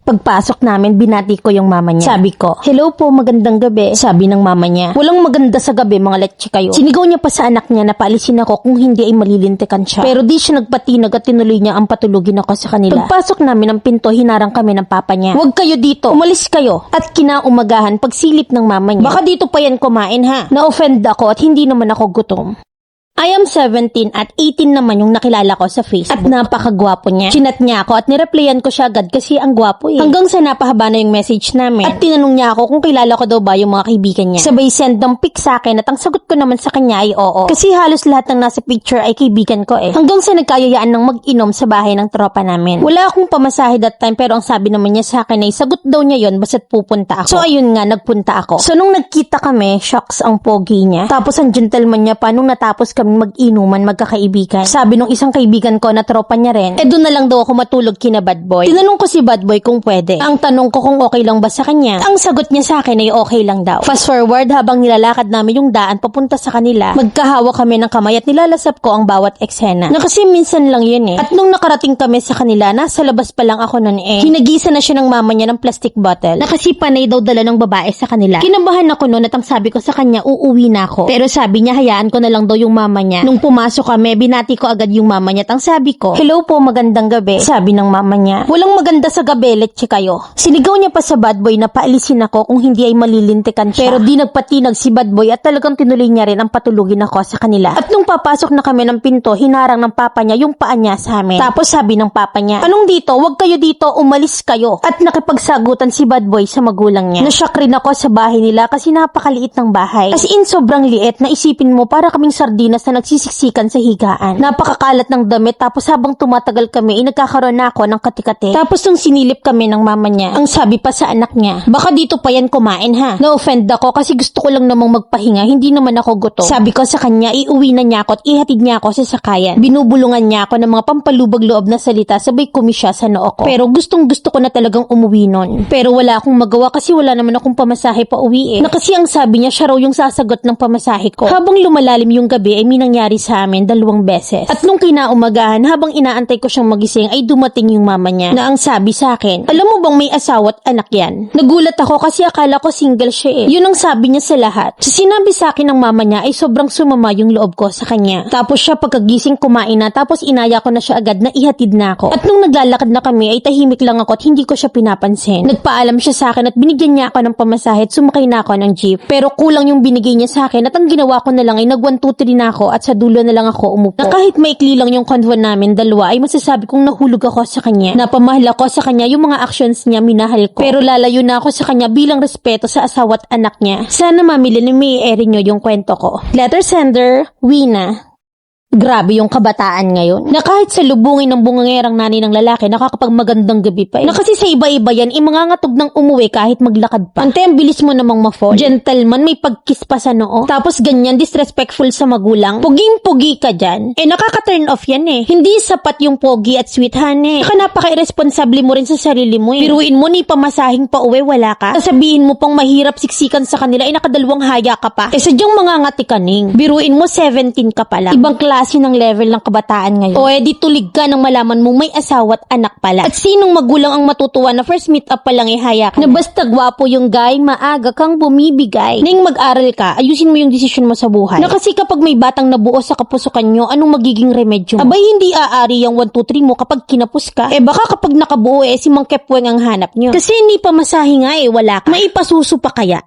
Pagpasok namin, binati ko yung mama niya. Sabi ko, "Hello po, magandang gabi." Sabi ng mama niya, "Walang maganda sa gabi, mga letche kayo." Sinigaw niya pa sa anak niya na paalisin ako kung hindi ay malilintikan siya. Pero di siya nagpatinag at tinuloy niya ang patulugin ako sa kanila. Pagpasok namin ng pinto, hinarang kami ng papa niya. "Huwag kayo dito, umalis kayo." At kinaumagahan, pagsilip ng mama niya, "Baka dito pa yan kumain ha." Na-offend ako at hindi naman ako gutom. I am 17 at 18 naman yung nakilala ko sa Facebook. At napakagwapo niya. Chinat niya ako at nireplyan ko siya agad kasi ang gwapo eh. Hanggang sa napahaba na yung message namin. At tinanong niya ako kung kilala ko daw ba yung mga kaibigan niya. Sabay send ng pic sa akin at ang sagot ko naman sa kanya ay oo. Kasi halos lahat ng nasa picture ay kaibigan ko eh. Hanggang sa nagkayayaan ng mag-inom sa bahay ng tropa namin. Wala akong pamasahe that time pero ang sabi naman niya sa akin ay sagot daw niya yon basta't pupunta ako. So ayun nga, nagpunta ako. So nung nagkita kami, shocks ang pogi niya. Tapos ang gentleman niya pa nung natapos kami mag-inuman, magkakaibigan. Sabi nung isang kaibigan ko na tropa niya rin, doon na lang daw ako matulog kina bad boy. Tinanong ko si bad boy kung pwede. Ang tanong ko kung okay lang ba sa kanya. Ang sagot niya sa akin ay okay lang daw. Fast forward, habang nilalakad namin yung daan papunta sa kanila, magkahawak kami ng kamay at nilalasap ko ang bawat eksena. Na kasi minsan lang yun eh. At nung nakarating kami sa kanila, nasa labas pa lang ako nun eh. Hinagisa na siya ng mama niya ng plastic bottle. Na kasi panay daw dala ng babae sa kanila. Kinabahan ako nun at ang sabi ko sa kanya, uuwi na ako. Pero sabi niya, hayaan ko na lang daw yung mama niya. Nung pumasok kami, binati ko agad yung mama niya. Ang sabi ko, "Hello po, magandang gabi." Sabi ng mama niya, "Walang maganda sa gabi, letche kayo." Sinigaw niya pa sa bad boy na paalisin ako kung hindi ay malilintikan siya. Pero di nagpatinag si bad boy at talagang tinuloy niya rin ang patulugin ako sa kanila. At nung papasok na kami ng pinto, hinarang ng papa niya yung paa niya sa amin. Tapos sabi ng papa niya, "Anong dito? Huwag kayo dito, umalis kayo." At nakipagsagutan si bad boy sa magulang niya. Nashock rin ako sa bahay nila kasi napakaliit ng bahay. As in, sobrang liit na isipin mo para kaming sardinas na nagsisiksikan sa higaan. Napakakalat ng damit tapos habang tumatagal kami, nagkakaroon na ako ng kati-kati. Tapos nung sinilip kami ng mama niya, ang sabi pa sa anak niya, "Baka dito pa yan kumain ha." Na-offend ako kasi gusto ko lang namang magpahinga, hindi naman ako gutom. Sabi ko sa kanya, iuwi na niya ako at ihatid niya ako sa sakayan. Binubulungan niya ako ng mga pampalubag-loob na salita, sabay kumisya sa noo ko. Pero gustong gusto ko na talagang umuwi nun. Pero wala akong magawa kasi wala naman akong pamasahe pa uwi eh. Na kasi ang sabi niya, siya raw yung sasagot ng pamasahe ko. Habang lumalalim yung gabi ay may nangyari sa amin 2 beses. At nung kinaumagahan, habang inaantay ko siyang magising ay dumating yung mama niya na ang sabi sa akin, "Alam mo bang may asawa at anak yan?" Nagulat ako kasi akala ko single siya eh. Yun ang sabi niya sa lahat. So sinabi sa akin ng mama niya ay sobrang sumama yung loob ko sa kanya. Tapos siya pagkagising kumain na tapos inaya ko na siya agad na ihatid na ako. At nung naglalakad na kami ay tahimik lang ako at hindi ko siya pinapansin. Nagpaalam siya sa akin at binigyan niya ako ng pamasahe at sumakay na ako ng jeep. Pero kulang yung binigay niya sa akin at ang ginawa ko na lang ay nag 1, 2, 3 na ako at sa dulo na lang ako umupo. Na kahit maikli lang yung convo namin dalawa ay masasabi kong nahulog ako sa kanya. Napamahal ako sa kanya, yung mga actions niya minahal ko. Pero lalayo na ako sa kanya bilang respeto sa asawa at anak niya. Sana mamili ni may airin nyo yung kwento ko. Letter sender, Wina. Grabe yung kabataan ngayon. Na kahit sa lubungin ng bungangerang nanay ng lalaki, nakakapagmagandang gabi pa eh. Na kasi sa iba-iba yan, imangangatog ng umuwi kahit maglakad pa. Ante, ang bilis mo namang ma-fall. Gentleman, may pagkiss pa sa noo. Tapos ganyan, disrespectful sa magulang. Puging-pugi ka dyan. Nakaka-turn off yan eh. Hindi sapat yung pogi at sweet honey. Saka napaka-irresponsable mo rin sa sarili mo eh. Biruin mo, ni pamasahing pa uwi, wala ka. Sasabihin mo pang mahirap siksikan sa kanila, nakadalawang haya ka pa. Sadyang mangangati ka ning. Biruin mo, 17 ka pala. Ibang klase ng level ng kabataan ngayon. O di tulig ka nang malaman mo may asawa at anak pala. At sinong magulang ang matutuwa na first meet up pa lang ihaya ka na basta gwapo yung guy, maaga kang bumibigay. Ning mag-aral ka, ayusin mo yung desisyon mo sa buhay. Na kasi kapag may batang nabuo sa kapusukan nyo, anong magiging remedyo mo? Abay hindi aari yung 1, 2, 3 mo kapag kinapos ka. Baka kapag nakabuo si Mang Kepweng ang hanap nyo. Kasi hindi pa masahe nga wala ka. Maipasuso pa kaya.